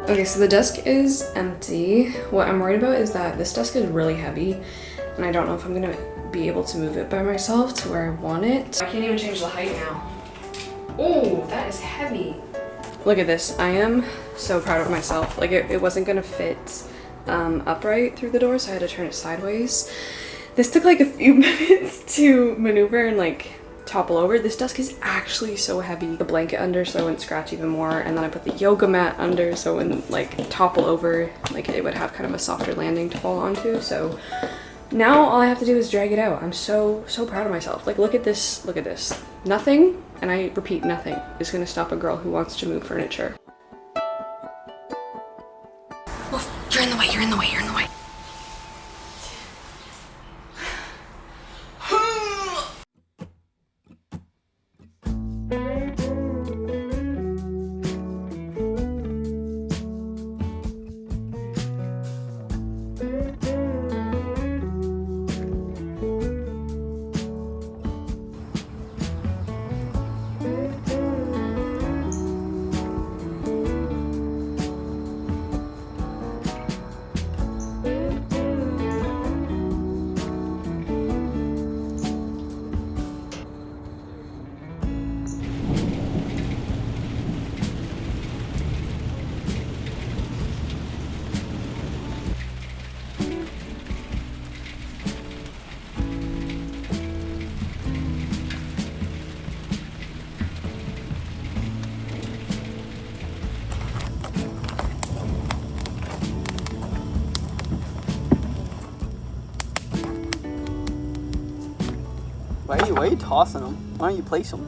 Okay, so the desk is empty. What I'm worried about is that this desk is really heavy and I don't know if I'm gonna be able to move it by myself to where I want it. I can't even change the height now. Oh, that is heavy. Look at this. I am so proud of myself. Like it wasn't gonna fit upright through the door, so I had to turn it sideways. This took like a few minutes to maneuver and like topple over. This desk is actually so heavy. The blanket under so it wouldn't scratch even more, and then I put the yoga mat under so it wouldn't like topple over, like it would have kind of a softer landing to fall onto. So now all I have to do is drag it out. I'm so proud of myself. Like look at this, look at this. Nothing, and I repeat, nothing is gonna stop a girl who wants to move furniture. Oh, you're in the way, you're in the way, you're in the way. Why are you tossing them? Why don't you place them?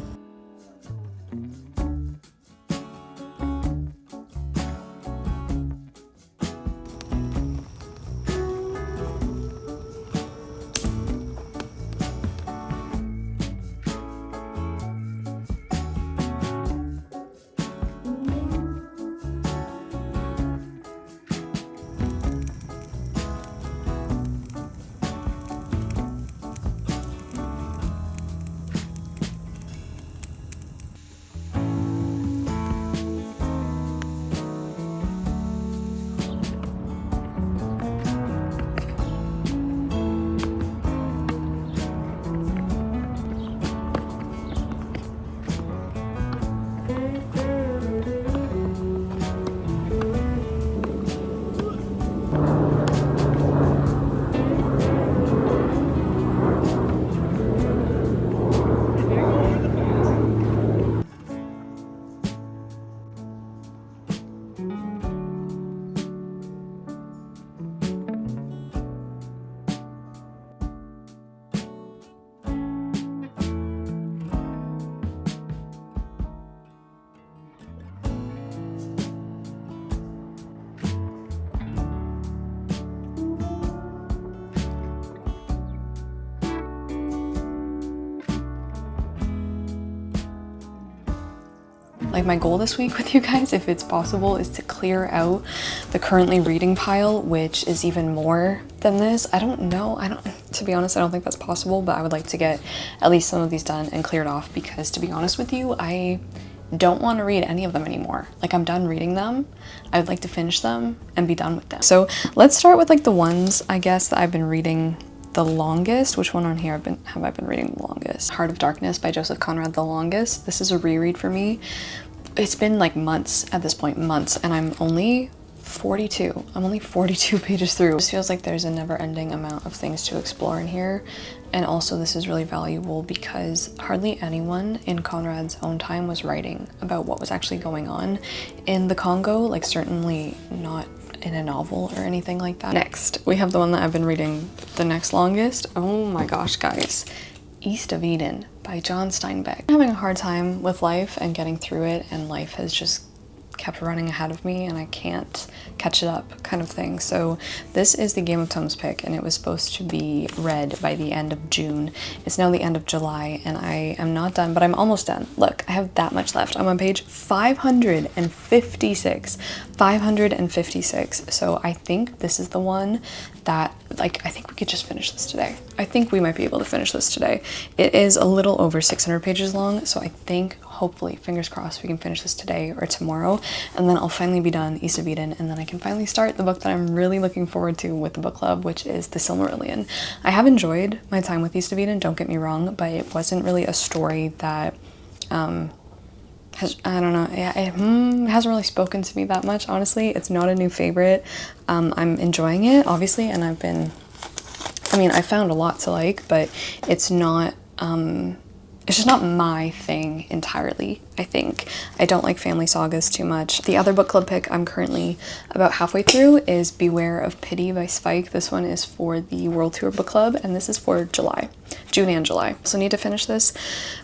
Like my goal this week with you guys, if it's possible, is to clear out the currently reading pile, which is even more than this. I don't know, to be honest, I don't think that's possible, but I would like to get at least some of these done and cleared off because to be honest with you, I don't want to read any of them anymore. Like I'm done reading them. I would like to finish them and be done with them. So let's start with like the ones, I guess, that I've been reading the longest. Which one on here have I been reading the longest? Heart of Darkness by Joseph Conrad, the longest. This is a reread for me. It's been like months at this point, months, and I'm only 42. I'm only 42 pages through. This feels like there's a never-ending amount of things to explore in here. And also this is really valuable because hardly anyone in Conrad's own time was writing about what was actually going on in the Congo, like certainly not in a novel or anything like that. Next, we have the one that I've been reading the next longest. Oh my gosh, guys. East of Eden by John Steinbeck. I'm having a hard time with life and getting through it, and life has just kept running ahead of me and I can't catch it up kind of thing. So this is the Game of Tomes pick and it was supposed to be read by the end of June. It's now the end of July and I am not done, but I'm almost done. Look, I have that much left. I'm on page 556. 556. So I think this is the one that, like, I think we could just finish this today. I think we might be able to finish this today. It is a little over 600 pages long, so I think hopefully, fingers crossed, we can finish this today or tomorrow, and then I'll finally be done East of Eden, and then I can finally start the book that I'm really looking forward to with the book club, which is The Silmarillion. I have enjoyed my time with East of Eden, don't get me wrong, but it wasn't really a story that I don't know, it hasn't really spoken to me that much, honestly. It's not a new favorite. I'm enjoying it, obviously, and I found a lot to like, but it's not, it's just not my thing entirely, I think. I don't like family sagas too much. The other book club pick I'm currently about halfway through is Beware of Pity by Zweig. This one is for the World Tour Book Club, and this is for June and July. So I need to finish this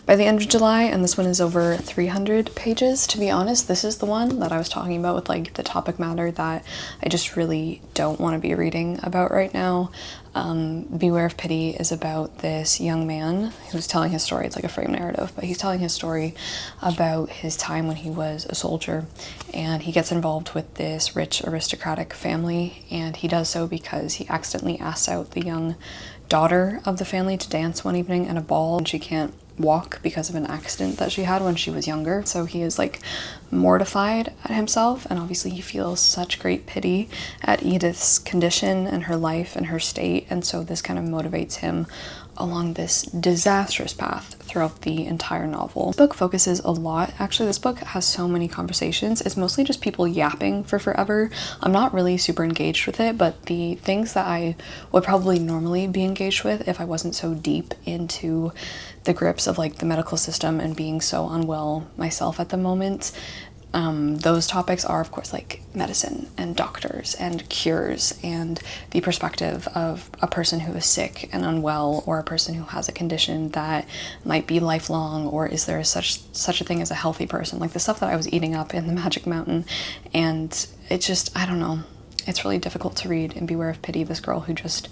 by the end of July, and this one is over 300 pages. To be honest, this is the one that I was talking about with like the topic matter that I just really don't want to be reading about right now. Beware of Pity is about this young man who's telling his story. It's like a frame narrative, but he's telling his story about his time when he was a soldier, and he gets involved with this rich aristocratic family, and he does so because he accidentally asks out the young daughter of the family to dance one evening at a ball, and she can't walk because of an accident that she had when she was younger. So he is like mortified at himself, and obviously he feels such great pity at Edith's condition and her life and her state, and so this kind of motivates him along this disastrous path throughout the entire novel. This book focuses a lot, actually this book has so many conversations. It's mostly just people yapping for forever. I'm not really super engaged with it, but the things that I would probably normally be engaged with if I wasn't so deep into the grips of like the medical system and being so unwell myself at the moment, those topics are of course like medicine and doctors and cures and the perspective of a person who is sick and unwell, or a person who has a condition that might be lifelong, or is there such a thing as a healthy person, like the stuff that I was eating up in the Magic Mountain. And it just, I don't know, it's really difficult to read in Beware of Pity. This girl who just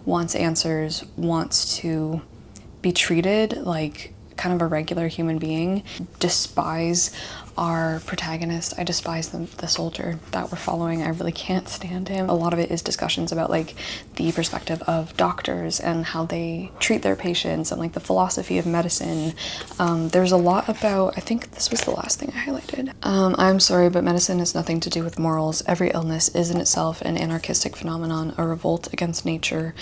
wants answers, wants to be treated like kind of a regular human being. Despise our protagonist. I despise the soldier that we're following. I really can't stand him. A lot of it is discussions about like the perspective of doctors and how they treat their patients and like the philosophy of medicine. There's a lot about, I think this was the last thing I highlighted. I'm sorry, but medicine has nothing to do with morals. Every illness is in itself an anarchistic phenomenon, a revolt against nature,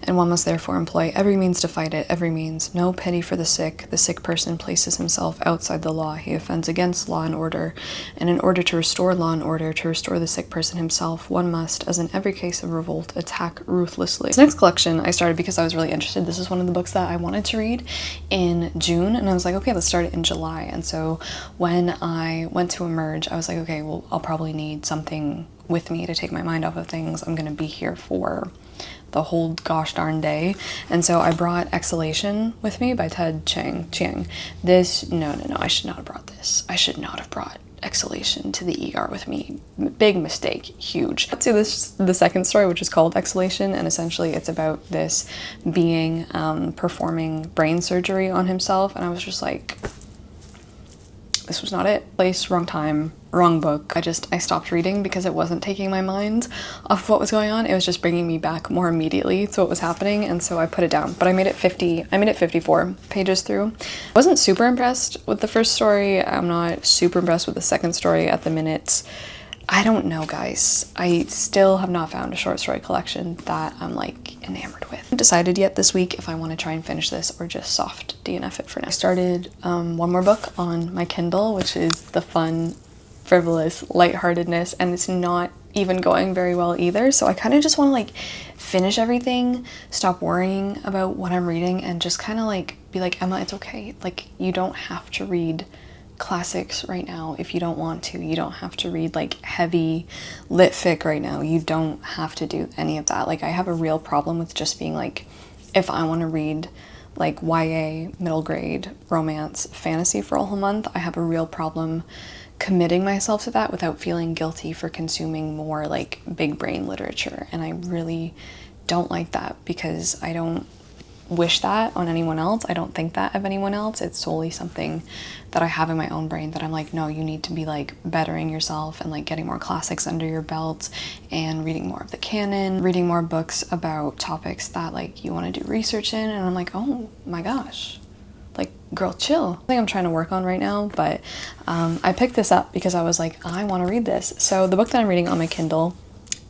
and one must therefore employ every means to fight it, every means. No pity for the sick. The sick person places himself outside the law. He offends against law and order, and in order to restore law and order, to restore the sick person himself, one must, as in every case of revolt, attack ruthlessly. This next collection I started because I was really interested. This is one of the books that I wanted to read in June, and I was like, okay, let's start it in July. And so when I went to Emerge, I was like, okay, well, I'll probably need something with me to take my mind off of things. I'm gonna be here for the whole gosh darn day. And so I brought Exhalation with me by Chiang. This, no, I should not have brought this. I should not have brought Exhalation to the ER with me. Big mistake, huge. Let's do the second story, which is called Exhalation, and essentially it's about this being performing brain surgery on himself, and I was just like, this was not it. Place, wrong time, wrong book. I stopped reading because it wasn't taking my mind off what was going on. It was just bringing me back more immediately to what was happening, and so I put it down. But I made it 54 pages through. I wasn't super impressed with the first story. I'm not super impressed with the second story at the minute. I don't know, guys. I still have not found a short story collection that I'm like enamored with. I haven't decided yet this week if I want to try and finish this or just soft DNF it for now. I started one more book on my Kindle, which is the fun, frivolous lightheartedness, and it's not even going very well either. So I kind of just want to like finish everything, stop worrying about what I'm reading, and just kind of like be like, Emma, it's okay. Like, you don't have to read classics right now if you don't want to. You don't have to read like heavy lit fic right now. You don't have to do any of that. Like, I have a real problem with just being like, if I want to read like YA, middle grade, romance, fantasy for a whole month, I have a real problem committing myself to that without feeling guilty for consuming more like big brain literature. And I really don't like that, because I don't wish that on anyone else. I don't think that of anyone else. It's solely something that I have in my own brain that I'm like, no, you need to be like bettering yourself and like getting more classics under your belt and reading more of the canon, reading more books about topics that like you want to do research in. And I'm like, oh my gosh, Like, girl, chill. I think I'm trying to work on right now, but I picked this up because I was like, I want to read this. So the book that I'm reading on my Kindle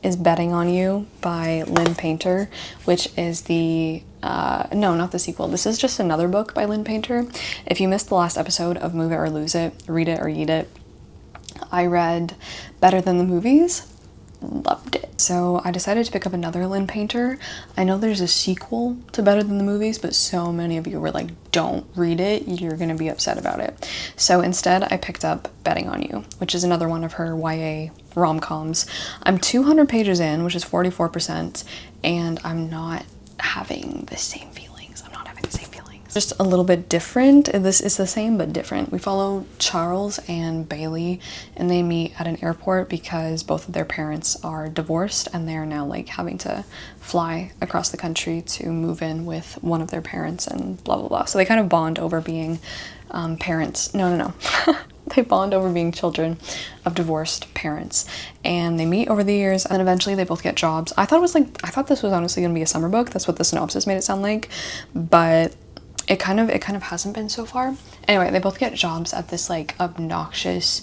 is Betting on You by Lynn Painter, which is the no, not the sequel. This is just another book by Lynn Painter. If you missed the last episode of Move It or Lose It, Read It or Eat It, I read Better Than the Movies. Loved it. So I decided to pick up another Lynn Painter. I know there's a sequel to Better Than the Movies, but so many of you were like, don't read it, you're gonna be upset about it. So instead I picked up Betting on You, which is another one of her YA rom-coms. I'm 200 pages in, which is 44%, and I'm not having the same feelings. Just a little bit different. This is the same but different. We follow Charles and Bailey, and they meet at an airport because both of their parents are divorced and they're now like having to fly across the country to move in with one of their parents and blah blah blah. So they kind of bond over being parents. No. They bond over being children of divorced parents, and they meet over the years, and eventually they both get jobs. I thought this was honestly gonna be a summer book. That's what the synopsis made it sound like, but it kind of hasn't been so far. Anyway, they both get jobs at this like obnoxious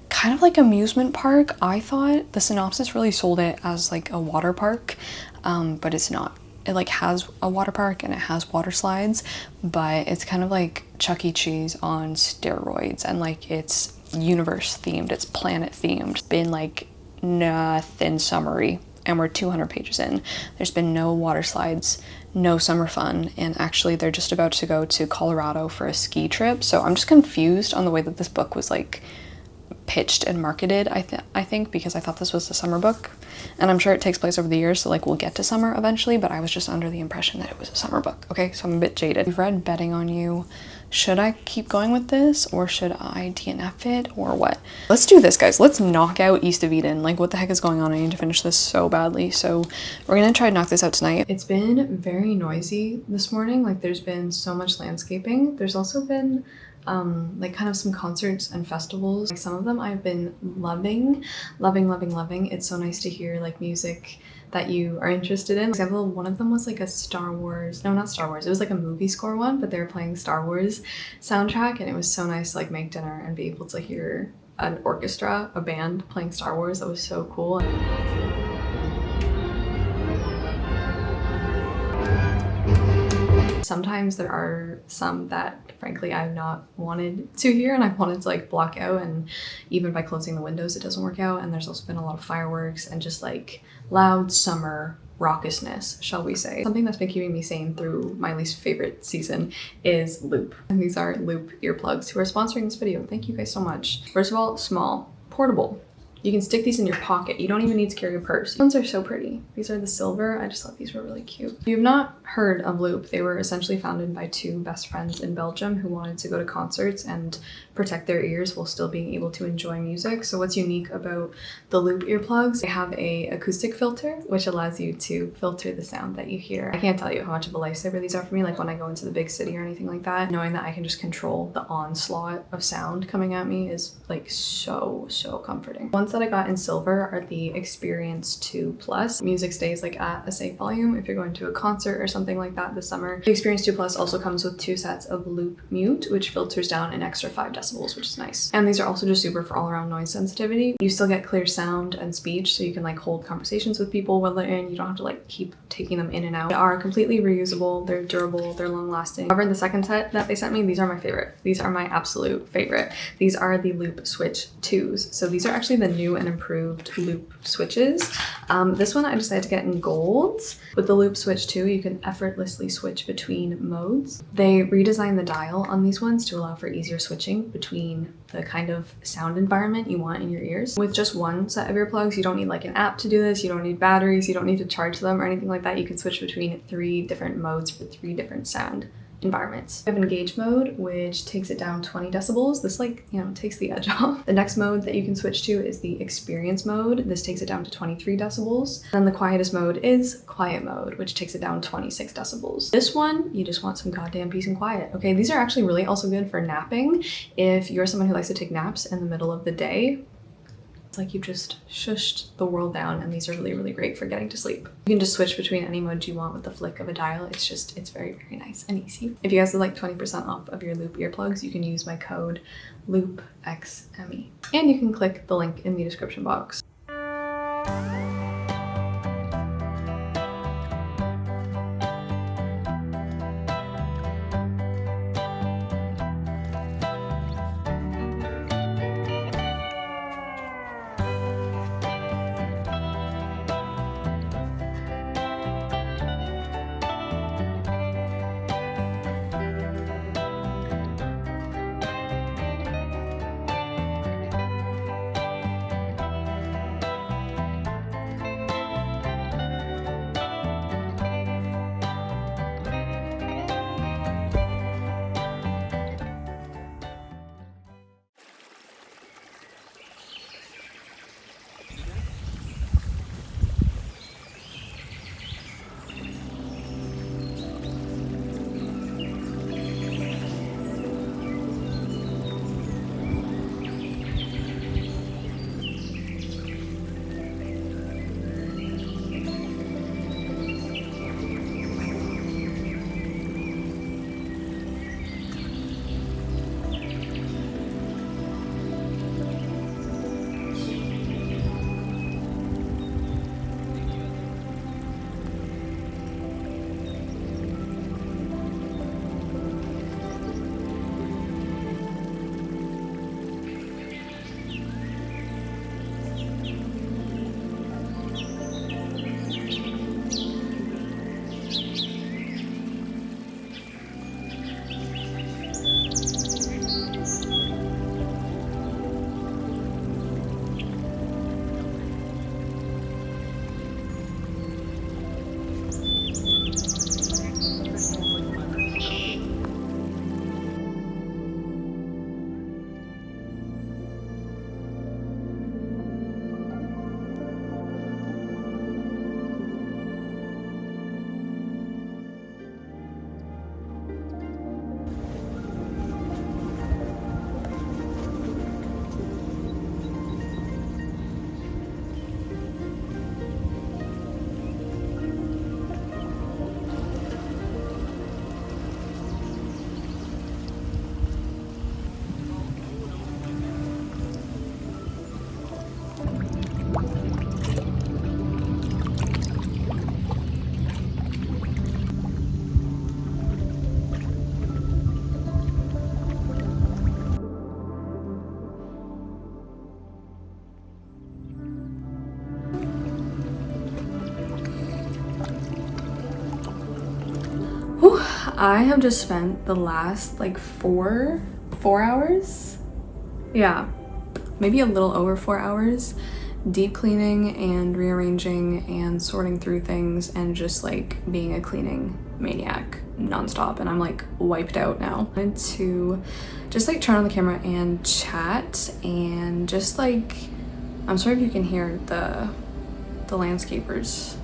kind of like amusement park. I thought the synopsis really sold it as like a water park, but it's not. It like has a water park and it has water slides, but it's kind of like Chuck E. Cheese on steroids, and like it's universe themed, it's planet themed. It's been like nothing summery, and we're 200 pages in. There's been no water slides, no summer fun, and actually they're just about to go to Colorado for a ski trip. So I'm just confused on the way that this book was like pitched and marketed, I think, because I thought this was a summer book, and I'm sure it takes place over the years, so like we'll get to summer eventually, but I was just under the impression that it was a summer book. Okay, so I'm a bit jaded. We've read Betting on You. Should I keep going with this, or should I DNF it, or what? Let's do this, guys. Let's knock out East of Eden. Like, what the heck is going on? I need to finish this so badly. So we're gonna try to knock this out tonight. It's been very noisy this morning. Like, there's been so much landscaping. There's also been like kind of some concerts and festivals. Like, some of them I've been loving. It's so nice to hear like music that you are interested in. For example, one of them was like a Star Wars, no, not Star Wars, it was like a movie score one, but they were playing Star Wars soundtrack, and it was so nice to like make dinner and be able to hear an orchestra, a band playing Star Wars. That was so cool. Sometimes there are some that frankly I've not wanted to hear, and I've wanted to like block out, and even by closing the windows it doesn't work out. And there's also been a lot of fireworks and just like loud summer raucousness, shall we say. Something that's been keeping me sane through my least favorite season is Loop. And these are Loop earplugs, who are sponsoring this video. Thank you guys so much. First of all, small, portable. You can stick these in your pocket. You don't even need to carry a purse. These ones are so pretty. These are the silver. I just thought these were really cute. If you've not heard of Loop, they were essentially founded by two best friends in Belgium who wanted to go to concerts and protect their ears while still being able to enjoy music. So what's unique about the Loop earplugs, they have a acoustic filter, which allows you to filter the sound that you hear. I can't tell you how much of a lifesaver these are for me, like when I go into the big city or anything like that. Knowing that I can just control the onslaught of sound coming at me is like so comforting. Ones that I got in silver are the Experience 2 Plus. Music stays like at a safe volume if you're going to a concert or something like that this summer. The Experience 2 Plus also comes with 2 sets of Loop Mute, which filters down an extra 5 decibels, which is nice. And these are also just super for all around noise sensitivity. You still get clear sound and speech, so you can like hold conversations with people while they're in. You don't have to like keep taking them in and out. They are completely reusable, they're durable, they're long lasting. However, the second set that they sent me, these are my favorite. These are my absolute favorite. These are the Loop Switch 2s. So these are actually the new and improved Loop switches. This one I decided to get in gold. With the Loop Switch 2, you can effortlessly switch between modes. They redesigned the dial on these ones to allow for easier switching between the kind of sound environment you want in your ears. With just one set of earplugs, you don't need like an app to do this, you don't need batteries, you don't need to charge them or anything like that. You can switch between 3 different modes for 3 different sound environments. We have Engage mode, which takes it down 20 decibels. This like, you know, takes the edge off. The next mode that you can switch to is the Experience mode. This takes it down to 23 decibels. Then the quietest mode is Quiet mode, which takes it down 26 decibels. This one, you just want some goddamn peace and quiet. Okay, these are actually really also good for napping. If you're someone who likes to take naps in the middle of the day, It's like you just shushed the world down, and these are really, really great for getting to sleep. You can just switch between any mode you want with the flick of a dial. It's very, very nice and easy. If you guys would like 20% off of your Loop earplugs, you can use my code LOOPXME. And you can click the link in the description box. I have just spent the last like four hours, yeah, maybe a little over 4 hours deep cleaning and rearranging and sorting through things and just like being a cleaning maniac nonstop, and I'm like wiped out now. I wanted to just like turn on the camera and chat and just like, I'm sorry if you can hear the landscapers.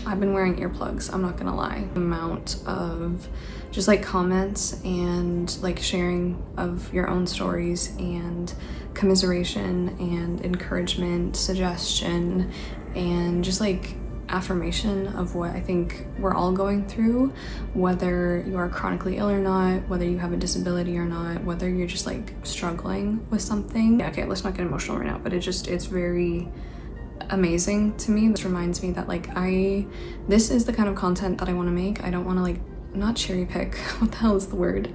I've been wearing earplugs, I'm not gonna lie. The amount of just like comments and like sharing of your own stories and commiseration and encouragement, suggestion, and just like affirmation of what I think we're all going through, whether you are chronically ill or not, whether you have a disability or not, whether you're just like struggling with something. Yeah, okay, let's not get emotional right now, but it's very amazing to me. This reminds me that like this is the kind of content that I want to make. I don't want to like, not cherry pick, what the hell is the word?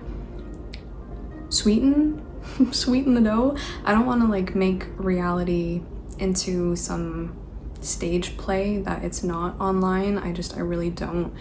Sweeten the dough. I don't want to like make reality into some stage play that it's not online. I really don't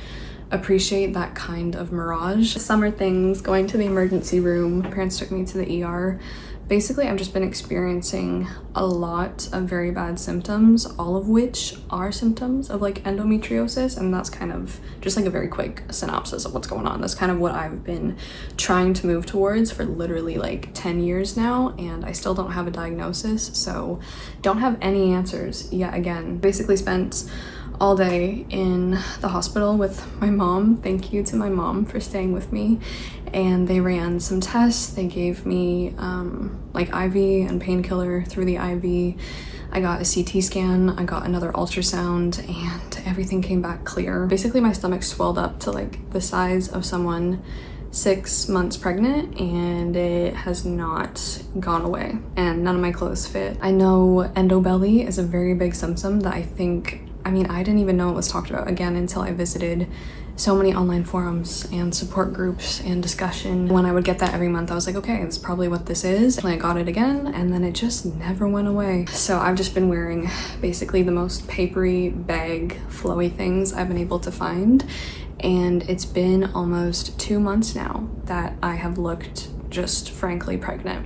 appreciate that kind of mirage. Summer things, going to the emergency room, parents took me to the ER. Basically, I've just been experiencing a lot of very bad symptoms, all of which are symptoms of like endometriosis, and that's kind of just like a very quick synopsis of what's going on. That's kind of what I've been trying to move towards for literally like 10 years now, and I still don't have a diagnosis, so don't have any answers yet again. Basically spent all day in the hospital with my mom. Thank you to my mom for staying with me. And they ran some tests. They gave me like IV and painkiller through the IV. I got a CT scan, I got another ultrasound, and everything came back clear. Basically, my stomach swelled up to like the size of someone 6 months pregnant, and it has not gone away, and none of my clothes fit. I know endobelly is a very big symptom that I didn't even know it was talked about again until I visited so many online forums and support groups and discussion. When I would get that every month, I was like, okay, that's probably what this is. And I got it again, and then it just never went away. So I've just been wearing basically the most papery, bag, flowy things I've been able to find. And it's been almost 2 months now that I have looked just frankly pregnant.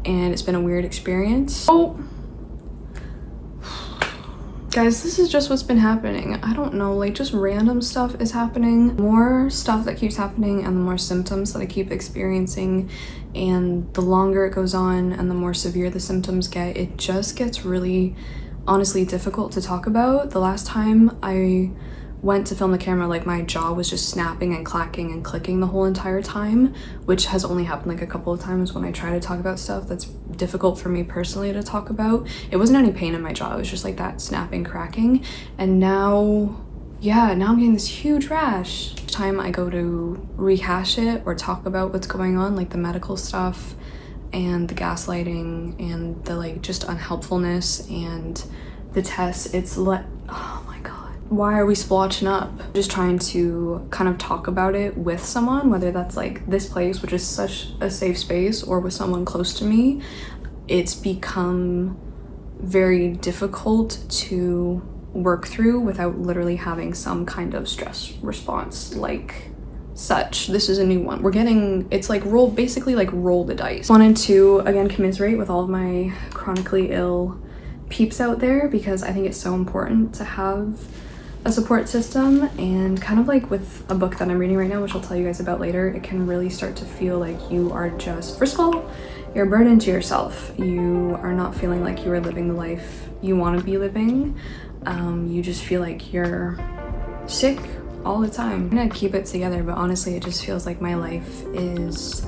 And it's been a weird experience. Oh, guys, this is just what's been happening. I don't know, like just random stuff is happening. More stuff that keeps happening and the more symptoms that I keep experiencing. And the longer it goes on and the more severe the symptoms get, it just gets really honestly difficult to talk about. The last time I went to film the camera, like my jaw was just snapping and clacking and clicking the whole entire time, which has only happened like a couple of times when I try to talk about stuff that's difficult for me personally to talk about. It wasn't any pain in my jaw, it was just like that snapping, cracking. And now I'm getting this huge rash. Each time I go to rehash it or talk about what's going on, like the medical stuff and the gaslighting and the like just unhelpfulness and the tests, it's like, oh my god. Why are we splotching up? Just trying to kind of talk about it with someone, whether that's like this place, which is such a safe space, or with someone close to me. It's become very difficult to work through without literally having some kind of stress response like such. This is a new one. It's like roll the dice. Wanted to again commiserate with all of my chronically ill peeps out there, because I think it's so important to have a support system. And kind of like with a book that I'm reading right now, which I'll tell you guys about later, it can really start to feel like you are just, first of all, you're a burden to yourself. You are not feeling like you are living the life you want to be living. You just feel like you're sick all the time. I'm gonna keep it together, but honestly, it just feels like my life is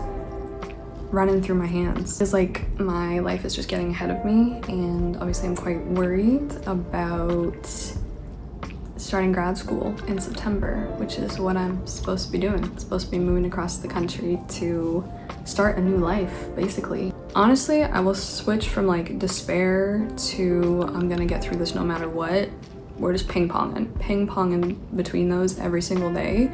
running through my hands. It's like my life is just getting ahead of me, and obviously I'm quite worried about starting grad school in September, which is what I'm supposed to be doing. I'm supposed to be moving across the country to start a new life, basically. Honestly, I will switch from like despair to I'm gonna get through this no matter what. We're just ping-ponging between those every single day.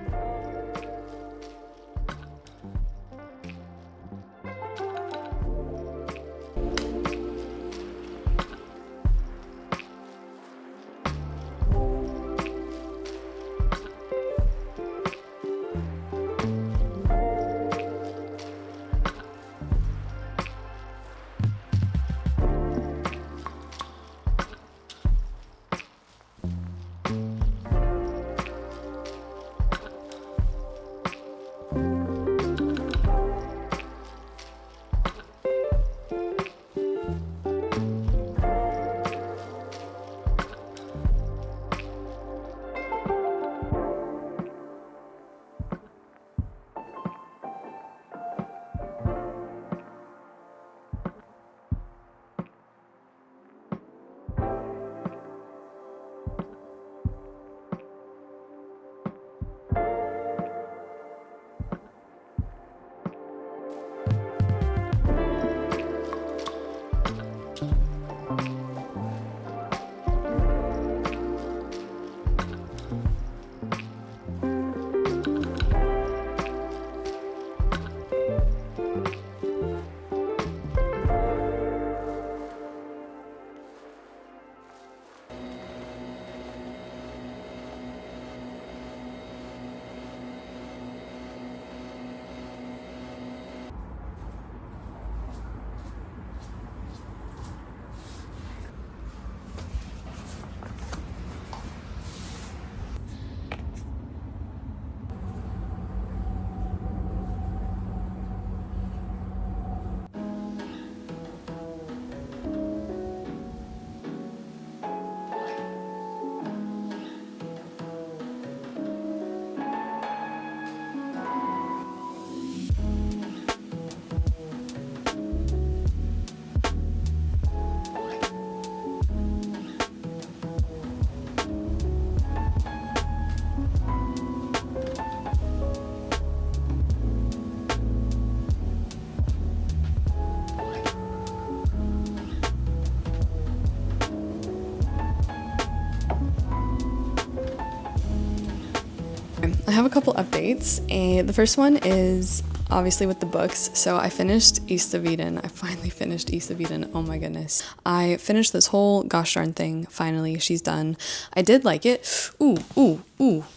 I have a couple updates, and the first one is obviously with the books. So I finished East of Eden. I finally finished East of Eden. Oh my goodness. I finished this whole gosh darn thing. Finally, she's done. I did like it. Ooh,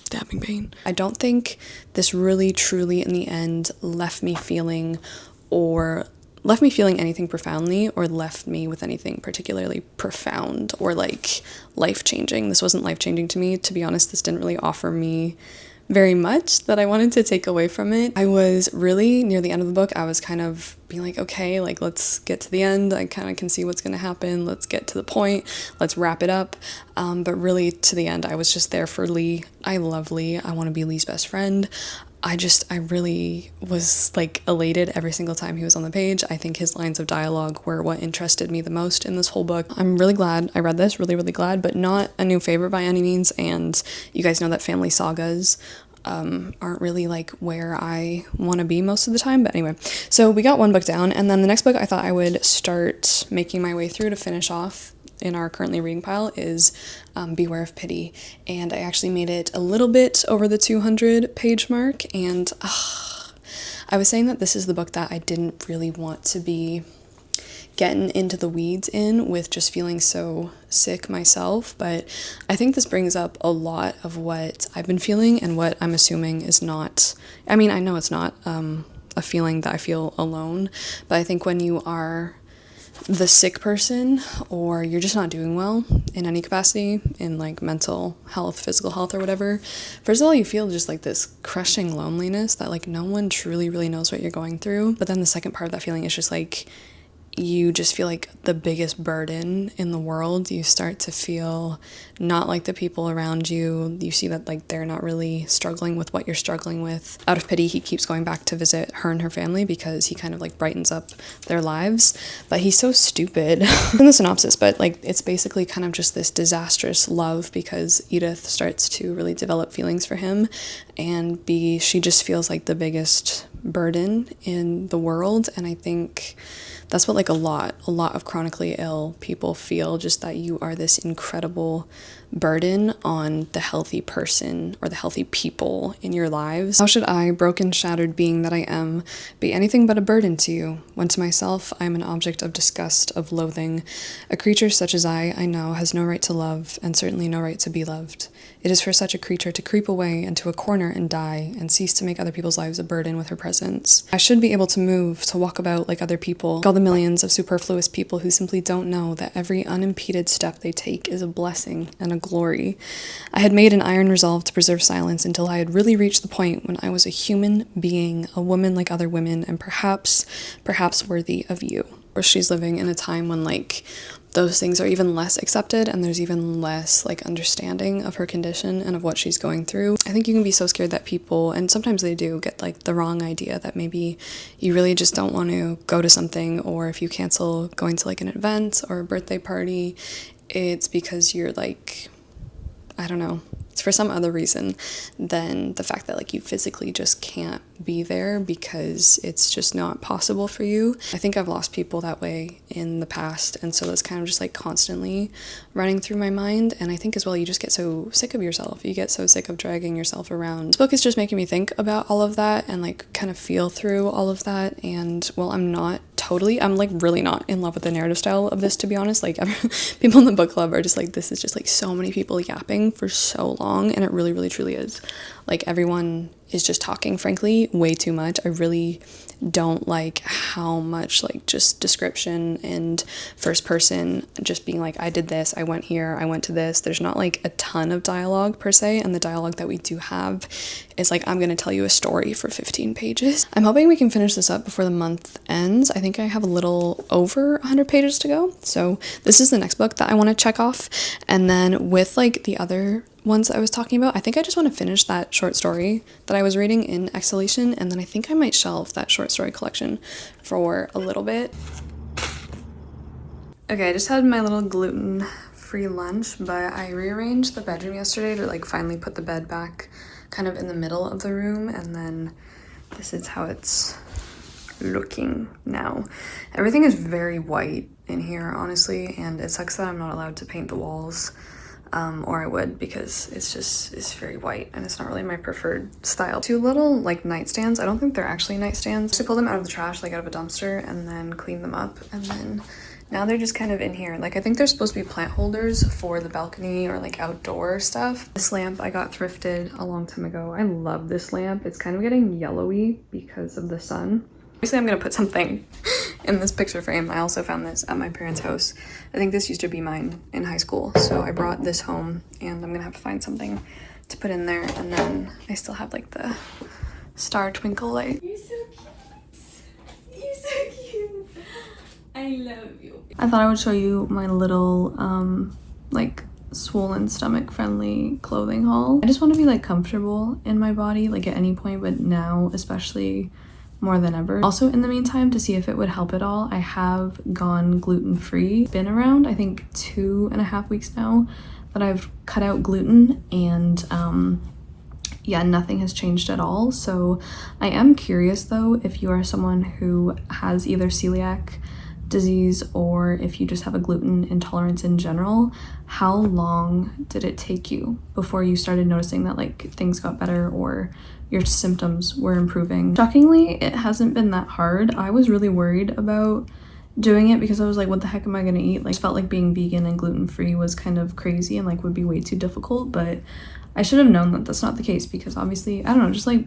stabbing pain. I don't think this really truly in the end left me feeling anything profoundly, or left me with anything particularly profound or like life-changing. This wasn't life-changing to me. To be honest, this didn't really offer me very much that I wanted to take away from it. I was really near the end of the book. I was kind of being like, okay, like let's get to the end. I kind of can see what's going to happen. Let's get to the point. Let's wrap it up. But really to the end, I was just there for Lee. I love Lee. I want to be Lee's best friend. I really was like elated every single time he was on the page. I think his lines of dialogue were what interested me the most in this whole book. I'm really glad I read this, really glad, but not a new favorite by any means. And you guys know that family sagas aren't really like where I want to be most of the time. But anyway, so we got one book down, and then the next book I thought I would start making my way through to finish off in our currently reading pile is Beware of Pity, and I actually made it a little bit over the 200 page mark. And I was saying that this is the book that I didn't really want to be getting into the weeds in, with just feeling so sick myself, but I think this brings up a lot of what I've been feeling and what I'm assuming is not, I mean, I know it's not a feeling that I feel alone, but I think when you are the sick person, or you're just not doing well in any capacity, in like mental health, physical health, or whatever, first of all, you feel just like this crushing loneliness that like no one truly really knows what you're going through. But then the second part of that feeling is just like you just feel like the biggest burden in the world. You start to feel not like the people around you. You see that like they're not really struggling with what you're struggling with. Out of pity, he keeps going back to visit her and her family because he kind of like brightens up their lives, but he's so stupid. In the synopsis, but like it's basically kind of just this disastrous love, because Edith starts to really develop feelings for him, and she just feels like the biggest burden in the world. And I think that's what like a lot of chronically ill people feel, just that you are this incredible burden on the healthy person or the healthy people in your lives. How should I, broken, shattered being that I am, be anything but a burden to you, when to myself I am an object of disgust, of loathing? A creature such as I know, has no right to love, and certainly no right to be loved. It is for such a creature to creep away into a corner and die, and cease to make other people's lives a burden with her presence. I should be able to move, to walk about like other people, like all the millions of superfluous people who simply don't know that every unimpeded step they take is a blessing and a glory. I had made an iron resolve to preserve silence until I had really reached the point when I was a human being, a woman like other women, and perhaps worthy of you. Or she's living in a time when like those things are even less accepted, and there's even less like understanding of her condition and of what she's going through. I think you can be so scared that people, and sometimes they do, get like the wrong idea that maybe you really just don't want to go to something, or if you cancel going to like an event or a birthday party, it's because you're like, I don't know, it's for some other reason than the fact that like you physically just can't be there because it's just not possible for you. I think I've lost people that way in the past, and so that's kind of just like constantly running through my mind. And I think as well, you just get so sick of yourself. You get so sick of dragging yourself around. This book is just making me think about all of that and like kind of feel through all of that. And well, I'm like really not in love with the narrative style of this, to be honest. Like people in the book club are just like, this is just like so many people yapping for so long, and it really truly is. Like everyone is just talking, frankly, way too much. I really don't like how much like just description and first person, just being like, I did this, I went here, I went to this. There's not like a ton of dialogue per se, and the dialogue that we do have is like, I'm gonna tell you a story for 15 pages. I'm hoping we can finish this up before the month ends. I think I have a little over 100 pages to go, so this is the next book that I want to check off. And then with like the other ones I was talking about, I think I just want to finish that short story that I was reading in Exhalation, and then I think I might shelve that short story collection for a little bit. Okay, I just had my little gluten-free lunch, but I rearranged the bedroom yesterday to like finally put the bed back kind of in the middle of the room, and then this is how it's looking now. Everything is very white in here, honestly, and it sucks that I'm not allowed to paint the walls. or I would, because it's very white and it's not really my preferred style. Two little like nightstands. I don't think they're actually nightstands. I pulled them out of the trash, like out of a dumpster, and then cleaned them up, and then now they're just kind of in here. Like I think they're supposed to be plant holders for the balcony or like outdoor stuff. This lamp I got thrifted a long time ago. I love this lamp. It's kind of getting yellowy because of the sun. Obviously I'm gonna put something in this picture frame. I also found this at my parents' house. I think this used to be mine in high school, so I brought this home, and I'm gonna have to find something to put in there. And then I still have like the star twinkle light. You're so cute. You're so cute. I love you. I thought I would show you my little like swollen stomach friendly clothing haul. I just want to be like comfortable in my body, like at any point, but now especially more than ever. Also, in the meantime, to see if it would help at all, I have gone gluten-free. Been around, I think, 2.5 weeks now that I've cut out gluten, and yeah, nothing has changed at all. So I am curious though, if you are someone who has either celiac disease or if you just have a gluten intolerance in general, how long did it take you before you started noticing that like things got better or your symptoms were improving? Shockingly, it hasn't been that hard. I was really worried about doing it because I was like, what the heck am I gonna eat? Like, felt like being vegan and gluten-free was kind of crazy and like would be way too difficult, but I should have known that that's not the case, because obviously, I don't know, just like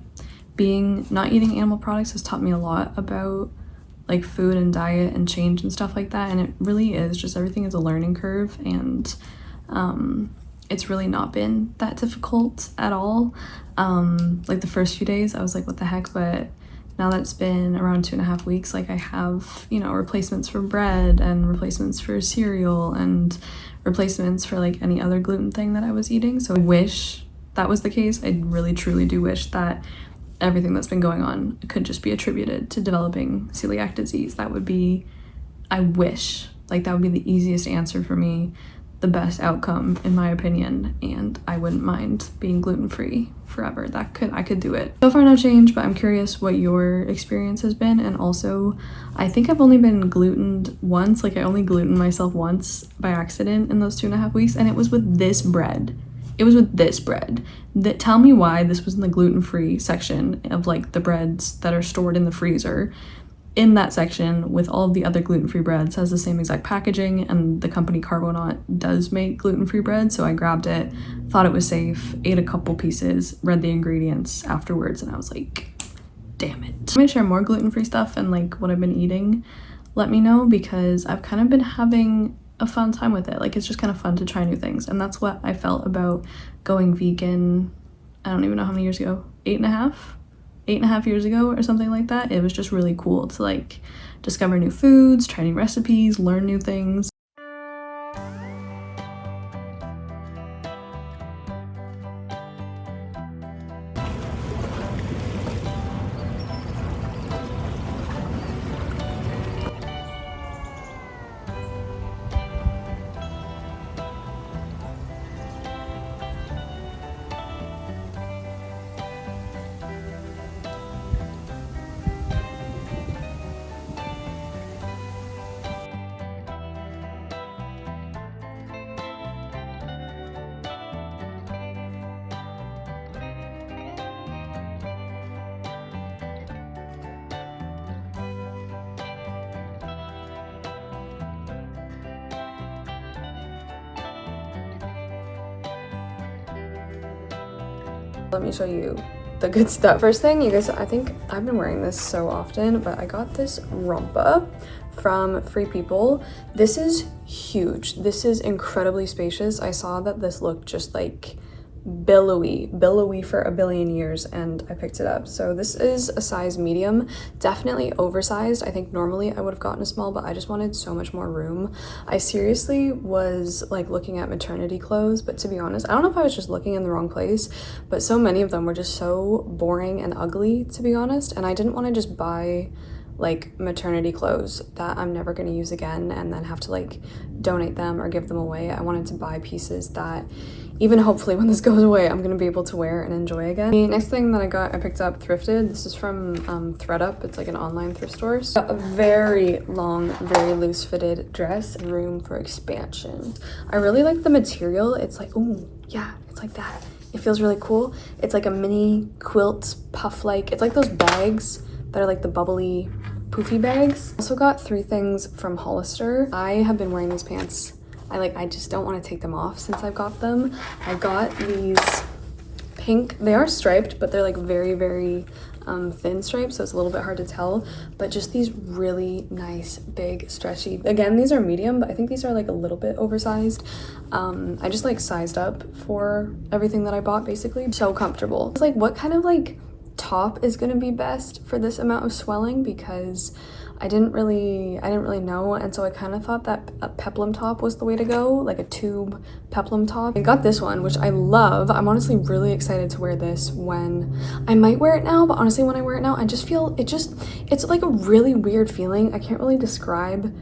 not eating animal products has taught me a lot about like food and diet and change and stuff like that. And it really is just, everything is a learning curve, and it's really not been that difficult at all. Like the first few days I was like, what the heck, but now that it's been around 2.5 weeks, like I have, you know, replacements for bread and replacements for cereal and replacements for like any other gluten thing that I was eating. So I wish that was the case. I really truly do wish that everything that's been going on could just be attributed to developing celiac disease. That would be, I wish, like that would be the easiest answer for me, the best outcome in my opinion, and I wouldn't mind being gluten-free forever. I could do it. So far no change, but I'm curious what your experience has been. And also, I think I've only been glutened once. Like I only glutened myself once by accident in those 2.5 weeks, and it was with this bread. It was with this bread. Tell me why this was in the gluten-free section of like the breads that are stored in the freezer. In that section with all of the other gluten-free breads, has the same exact packaging, and the company Carbonaut does make gluten-free bread. So I grabbed it, thought it was safe, ate a couple pieces, read the ingredients afterwards, and I was like, damn it. I'm gonna share more gluten-free stuff and like what I've been eating. Let me know, because I've kind of been having a fun time with it. Like it's just kind of fun to try new things, and that's what I felt about going vegan. I don't even know how many years ago, 8.5 years ago or something like that. It was just really cool to like discover new foods, try new recipes, learn new things. Let me show you the good stuff. First thing, you guys, I think I've been wearing this so often, but I got this rompa from Free People. This is huge. This is incredibly spacious. I saw that this looked just like billowy for a billion years, and I picked it up. So this is a size medium, definitely oversized. I think normally I would have gotten a small, but I just wanted so much more room. I seriously was like looking at maternity clothes, but to be honest, I don't know if I was just looking in the wrong place, but so many of them were just so boring and ugly, to be honest, and I didn't want to just buy like maternity clothes that I'm never going to use again and then have to like donate them or give them away. I wanted to buy pieces that even hopefully when this goes away, I'm going to be able to wear and enjoy again. The next thing that I picked up thrifted. This is from ThredUp. It's like an online thrift store. So a very long, very loose fitted dress, room for expansion. I really like the material. It's like, oh yeah, it's like that. It feels really cool. It's like a mini quilt puff like. It's like those bags that are like the bubbly poofy bags. Also got 3 things from Hollister. I have been wearing these pants. I just don't want to take them off since I've got them. I got these pink, they are striped, but they're like very, very thin stripes, so it's a little bit hard to tell, but just these really nice, big, stretchy. Again, these are medium, but I think these are like a little bit oversized. I just like sized up for everything that I bought, basically. So comfortable. It's like, what kind of like top is gonna be best for this amount of swelling, because I didn't really know, and so I kind of thought that a peplum top was the way to go, like a tube peplum top. I got this one, which I love. I'm honestly really excited to wear this when I might wear it now, but honestly when I wear it now, I just feel it's like a really weird feeling. I can't really describe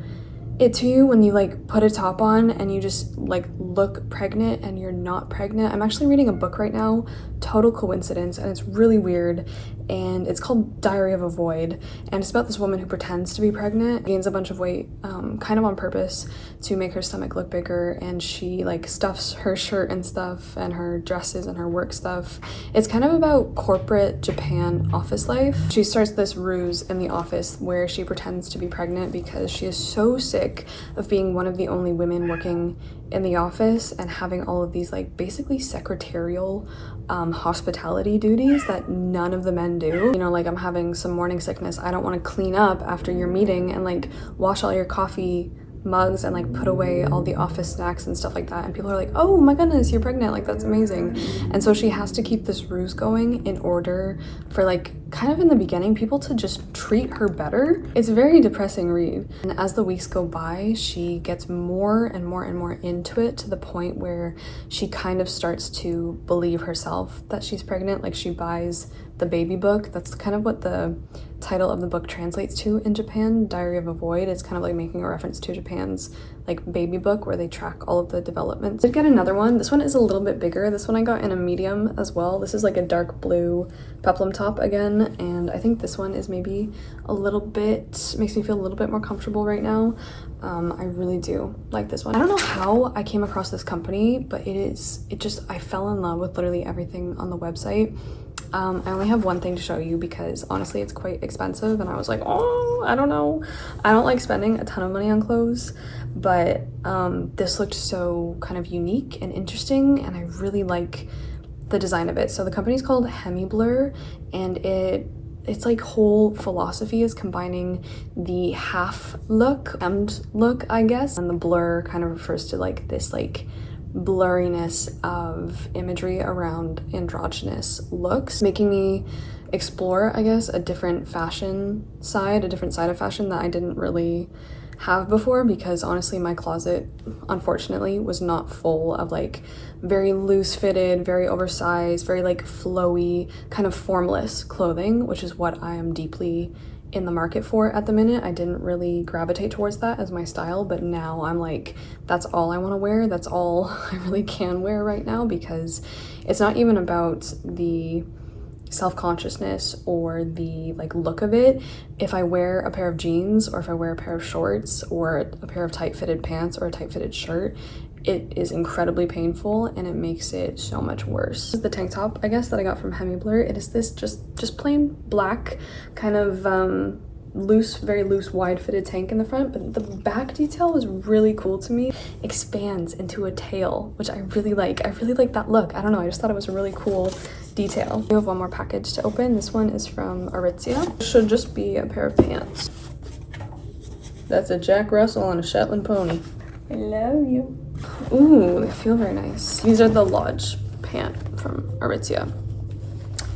it to you when you like put a top on and you just like look pregnant and you're not pregnant. I'm actually reading a book right now, total coincidence, and it's really weird, and it's called Diary of a Void, and it's about this woman who pretends to be pregnant, gains a bunch of weight kind of on purpose to make her stomach look bigger, and she like stuffs her shirt and stuff and her dresses and her work stuff. It's kind of about corporate Japan office life. She starts this ruse in the office where she pretends to be pregnant because she is so sick of being one of the only women working in the office and having all of these like basically secretarial hospitality duties that none of the men do. You know, like, I'm having some morning sickness, I don't want to clean up after your meeting and like wash all your coffee mugs and like put away all the office snacks and stuff like that, and people are like, oh my goodness, you're pregnant, like that's amazing. And so she has to keep this ruse going in order for like kind of in the beginning people to just treat her better. It's a very depressing read, and as the weeks go by she gets more and more and more into it, to the point where she kind of starts to believe herself that she's pregnant. Like, she buys the baby book. That's kind of what the title of the book translates to in Japan, Diary of a Void. It's kind of like making a reference to Japan's like baby book where they track all of the developments. I did get another one. This one is a little bit bigger. This one I got in a medium as well. This is like a dark blue peplum top again, and I think this one is maybe a little bit, makes me feel a little bit more comfortable right now. I really do like this one. I don't know how I came across this company, but I fell in love with literally everything on the website. I only have one thing to show you because honestly it's quite expensive, and I was like, oh, I don't know. I don't like spending a ton of money on clothes, but this looked so kind of unique and interesting, and I really like the design of it. So the company's called Hemiblur, and its like whole philosophy is combining the half look, hemmed look, I guess, and the blur kind of refers to like this like blurriness of imagery around androgynous looks, making me explore, I guess, a different side of fashion that I didn't really have before, because honestly my closet unfortunately was not full of like very loose fitted, very oversized, very like flowy, kind of formless clothing, which is what I am deeply in the market for at the minute. I didn't really gravitate towards that as my style, but now I'm like, that's all I want to wear. That's all I really can wear right now, because it's not even about the self-consciousness or the like look of it. If I wear a pair of jeans, or if I wear a pair of shorts, or a pair of tight-fitted pants, or a tight-fitted shirt, it is incredibly painful, and it makes it so much worse. This is the tank top, I guess, that I got from Hemiblur. It is this just plain black, kind of loose, very loose, wide-fitted tank in the front, but the back detail was really cool to me. Expands into a tail, which I really like. I really like that look. I don't know, I just thought it was a really cool detail. We have one more package to open. This one is from Aritzia. Should just be a pair of pants. That's a Jack Russell on a Shetland pony. I love you. Ooh, they feel very nice. These are the Lodge pant from Aritzia.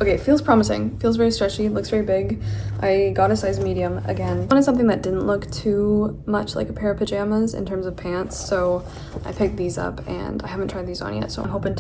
Okay, feels promising. Feels very stretchy, looks very big. I got a size medium again. I wanted something that didn't look too much like a pair of pajamas in terms of pants, so I picked these up and I haven't tried these on yet, so I'm hoping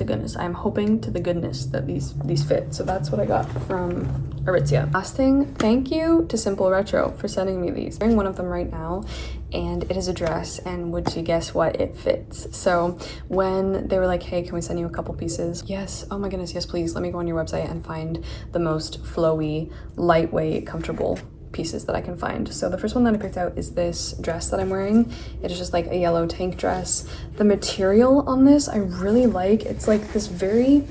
to the goodness that these fit. So that's what I got from Aritzia. Last thing, thank you to Simple Retro for sending me these. I'm wearing one of them right now, and it is a dress, and would you guess what? It fits. So when they were like, hey, can we send you a couple pieces? Yes, oh my goodness, yes please. Let me go on your website and find the most flowy, lightweight, comfortable pieces that I can find. So the first one that I picked out is this dress that I'm wearing. It is just like a yellow tank dress. The material on this I really like. It's like this very,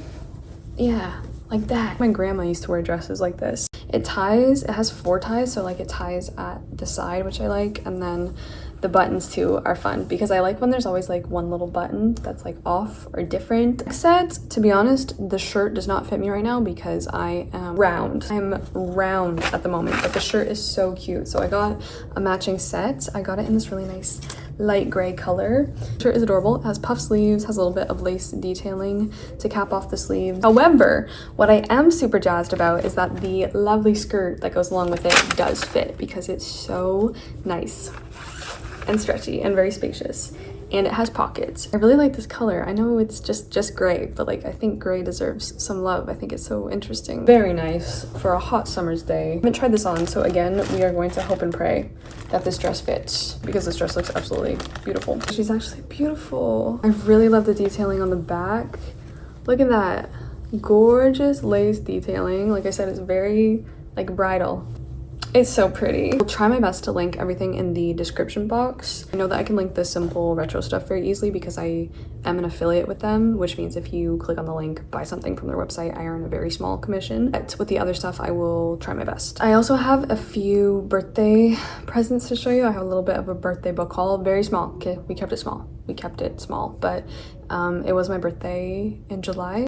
yeah, like that. My grandma used to wear dresses like this. It has 4 ties, so like it ties at the side, which I like, and then the buttons too are fun because I like when there's always like one little button that's like off or different. Except, to be honest, the shirt does not fit me right now because I am round. I'm round at the moment, but the shirt is so cute. So I got a matching set. I got it in this really nice light gray color. The shirt is adorable. It has puff sleeves, has a little bit of lace detailing to cap off the sleeves. However, what I am super jazzed about is that the lovely skirt that goes along with it does fit because it's so nice and stretchy and very spacious, and it has pockets. I really like this color. I know it's just gray, but like I think gray deserves some love. I think it's so interesting. Very nice for a hot summer's day. I haven't tried this on, so again, we are going to hope and pray that this dress fits because this dress looks absolutely beautiful. She's actually beautiful. I really love the detailing on the back. Look at that. Gorgeous lace detailing. Like I said, it's very like bridal. It's so pretty. I'll try my best to link everything in the description box. I know that I can link the Simple Retro stuff very easily because I am an affiliate with them, which means if you click on the link, buy something from their website, I earn a very small commission. But with the other stuff, I will try my best. I also have a few birthday presents to show you. I have a little bit of a birthday book haul, very small. Okay, we kept it small, but it was my birthday in July.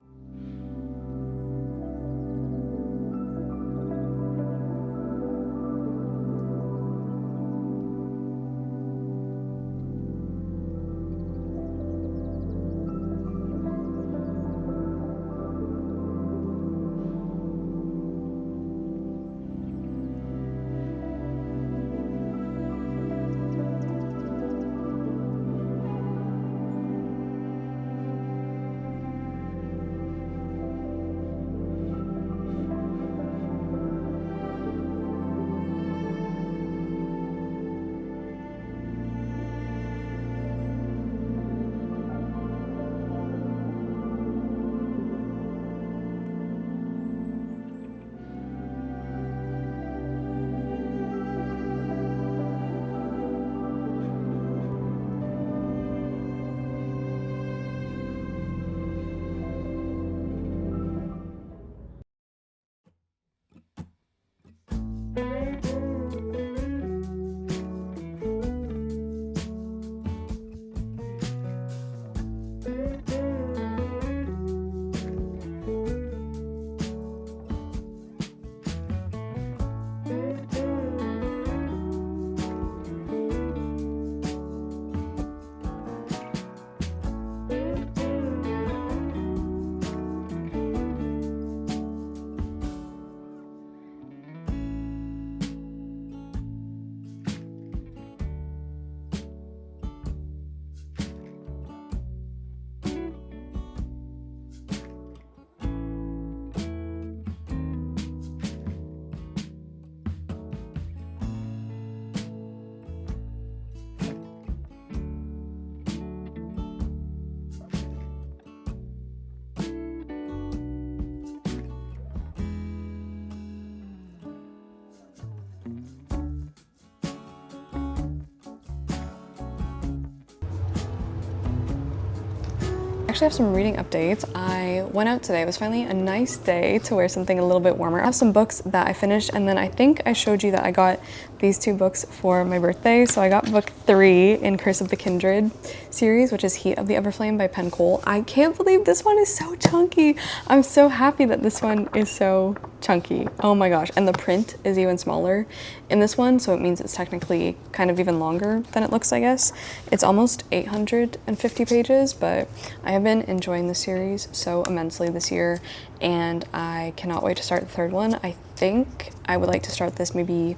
Actually have some reading updates. I went out today. It was finally a nice day to wear something a little bit warmer. I have some books that I finished, and then I think I showed you that I got these 2 books for my birthday. So I got book 3 in Curse of the Kindred series, which is Heat of the Everflame by Penn Cole. I can't believe this one is so chunky. I'm so happy that this one is so chunky. Oh my gosh. And the print is even smaller in this one, so it means it's technically kind of even longer than it looks, I guess. It's almost 850 pages, but I have been enjoying the series so immensely this year, and I cannot wait to start the third one. I think I would like to start this maybe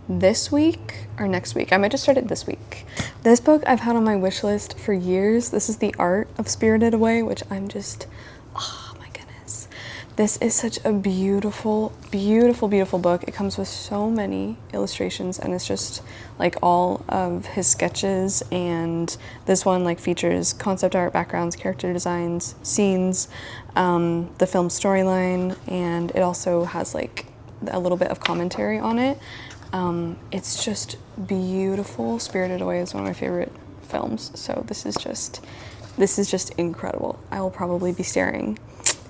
this week or next week. I might just start it this week. This book I've had on my wish list for years. This is The Art of Spirited Away, which I'm just, oh my goodness. This is such a beautiful, beautiful, beautiful book. It comes with so many illustrations, and it's just like all of his sketches, and this one like features concept art, backgrounds, character designs, scenes, the film storyline, and it also has like a little bit of commentary on it. It's just beautiful. Spirited Away is one of my favorite films, so this is just incredible. I will probably be staring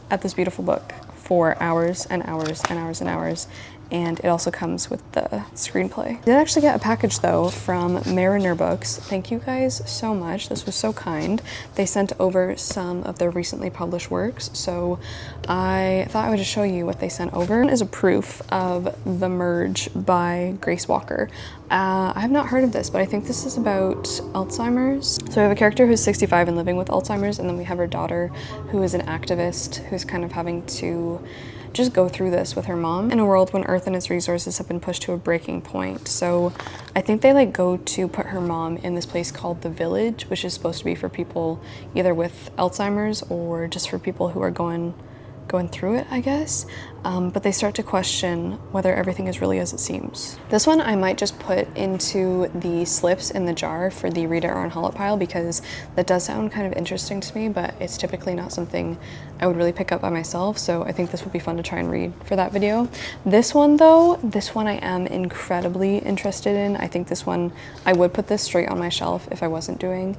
at this beautiful book for hours and hours and hours and hours, and it also comes with the screenplay. I did actually get a package though from Mariner Books. Thank you guys so much. This was so kind. They sent over some of their recently published works, so I thought I would just show you what they sent over. It is a proof of The Merge by Grace Walker. I have not heard of this, but I think this is about Alzheimer's. So we have a character who's 65 and living with Alzheimer's, and then we have her daughter who is an activist who's kind of having to just go through this with her mom in a world when Earth and its resources have been pushed to a breaking point. So I think they like go to put her mom in this place called the Village, which is supposed to be for people either with Alzheimer's or just for people who are going through it, I guess. But they start to question whether everything is really as it seems. This one I might just put into the slips in the jar for the read it or unhaul it pile, because that does sound kind of interesting to me, but it's typically not something I would really pick up by myself, so I think this would be fun to try and read for that video. This one though, this one I am incredibly interested in. I think this one, I would put this straight on my shelf if I wasn't doing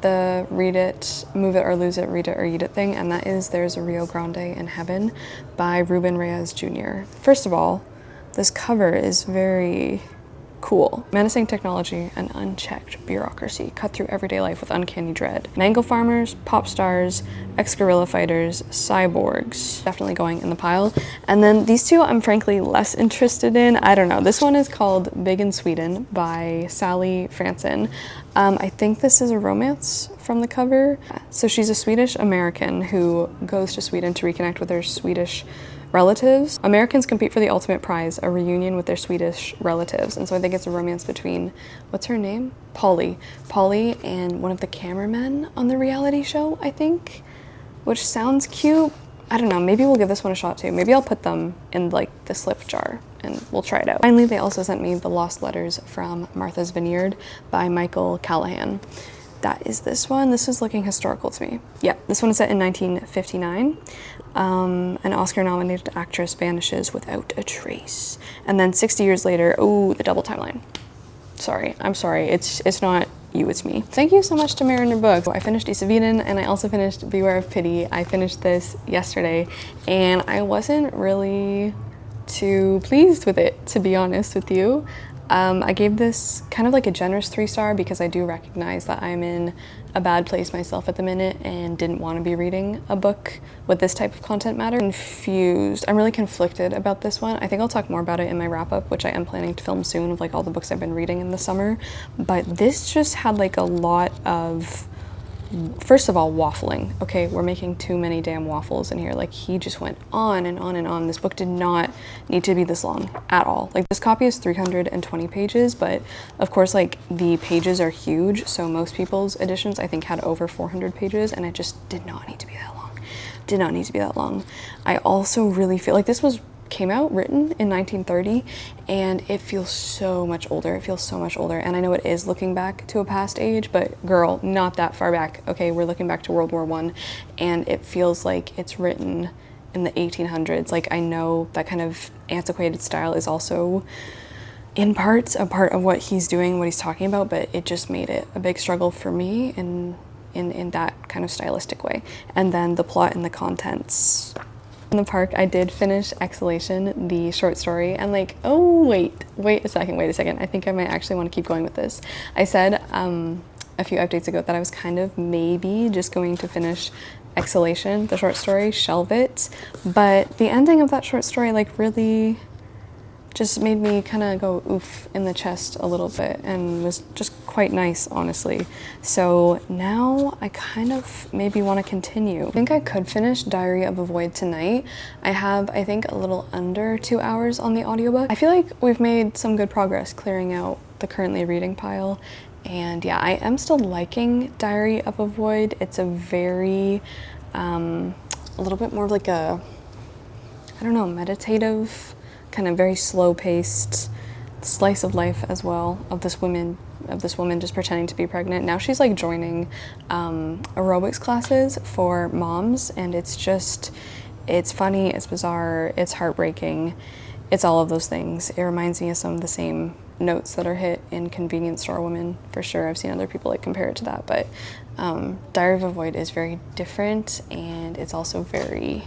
the read it, move it or lose it, read it or eat it thing, and that is There's a Rio Grande in Heaven by Ruben Reyes Jr. First of all, this cover is very cool. Menacing technology and unchecked bureaucracy cut through everyday life with uncanny dread. Mango farmers, pop stars, ex-guerrilla fighters, cyborgs. Definitely going in the pile. And then these two I'm frankly less interested in. I don't know. This one is called Big in Sweden by Sally Franson. I think this is a romance from the cover. So she's a Swedish American who goes to Sweden to reconnect with her Swedish relatives. Americans compete for the ultimate prize, a reunion with their Swedish relatives. And so I think it's a romance between, what's her name? Polly and one of the cameramen on the reality show, I think, which sounds cute. I don't know, maybe we'll give this one a shot too. Maybe I'll put them in like the slip jar and we'll try it out. Finally, they also sent me The Lost Letters from Martha's Vineyard by Michael Callahan. That is this one. This is looking historical to me. Yeah, this one is set in 1959. An Oscar-nominated actress vanishes without a trace. And then 60 years later, oh, the double timeline. Sorry, I'm sorry. It's not you, it's me. Thank you so much to Mariner Books. I finished East of Eden, and I also finished Beware of Pity. I finished this yesterday, and I wasn't really too pleased with it, to be honest with you. I gave this kind of like a generous 3-star because I do recognize that I'm in a bad place myself at the minute and didn't want to be reading a book with this type of content matter. Confused. I'm really conflicted about this one. I think I'll talk more about it in my wrap-up, which I am planning to film soon, of like all the books I've been reading in the summer. But this just had like a lot of, first of all, waffling. Okay, we're making too many damn waffles in here. Like, he just went on and on and on. This book did not need to be this long at all. Like, this copy is 320 pages, but of course, like, the pages are huge, so most people's editions, I think, had over 400 pages, and it just did not need to be that long. Did not need to be that long. I also really feel like this came out written in 1930, and it feels so much older. It feels so much older, and I know it is looking back to a past age, but girl, not that far back. Okay, we're looking back to World War I, and it feels like it's written in the 1800s. Like, I know that kind of antiquated style is also in parts a part of what he's doing, what he's talking about, but it just made it a big struggle for me in that kind of stylistic way. And then the plot and the contents. In the park, I did finish Exhalation, the short story, and like, oh, wait a second. I think I might actually want to keep going with this. I said a few updates ago that I was kind of maybe just going to finish Exhalation, the short story, Shelve It. But the ending of that short story like really just made me kind of go oof in the chest a little bit and was just quite nice, honestly. So now I kind of maybe want to continue. I think I could finish Diary of a Void tonight. I have, I think, a little under 2 hours on the audiobook. I feel like we've made some good progress clearing out the currently reading pile. And yeah, I am still liking Diary of a Void. It's a very, a little bit more of like a, I don't know, meditative, kind of very slow-paced slice of life as well of this woman just pretending to be pregnant. Now she's like joining aerobics classes for moms, and it's funny, it's bizarre, it's heartbreaking, it's all of those things. It reminds me of some of the same notes that are hit in Convenience Store Women, for sure. I've seen other people like compare it to that, but Diary of a Void is very different, and it's also very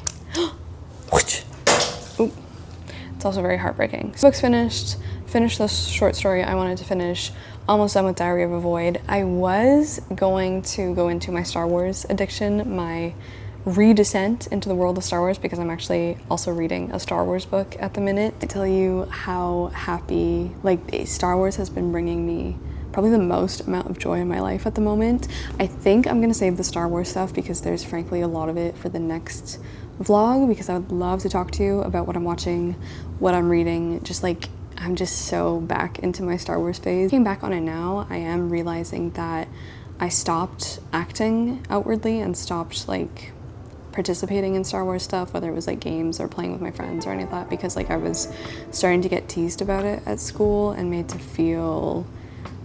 it's also very heartbreaking. So book's finished the short story I wanted to finish, almost done with Diary of a Void. I was going to go into my Star Wars addiction, my redescent into the world of Star Wars, because I'm actually also reading a Star Wars book at the minute. I tell you how happy, like, Star Wars has been bringing me probably the most amount of joy in my life at the moment. I think I'm gonna save the Star Wars stuff because there's frankly a lot of it for the next vlog, because I would love to talk to you about what I'm watching, what I'm reading. Just like, I'm just so back into my Star Wars phase. Looking back on it now, I am realizing that I stopped acting outwardly and stopped like participating in Star Wars stuff, whether it was like games or playing with my friends or any of that, because like I was starting to get teased about it at school and made to feel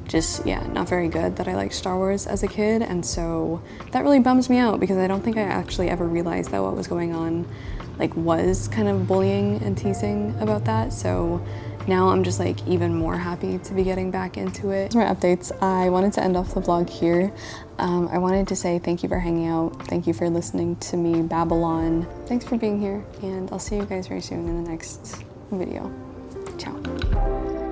just, yeah, not very good that I liked Star Wars as a kid. And so that really bums me out, because I don't think I actually ever realized that what was going on like was kind of bullying and teasing about that. So now I'm just like even more happy to be getting back into it. Those are my updates. I wanted to end off the vlog here. I wanted to say thank you for hanging out. Thank you for listening to me Babylon. Thanks for being here, and I'll see you guys very soon in the next video. Ciao.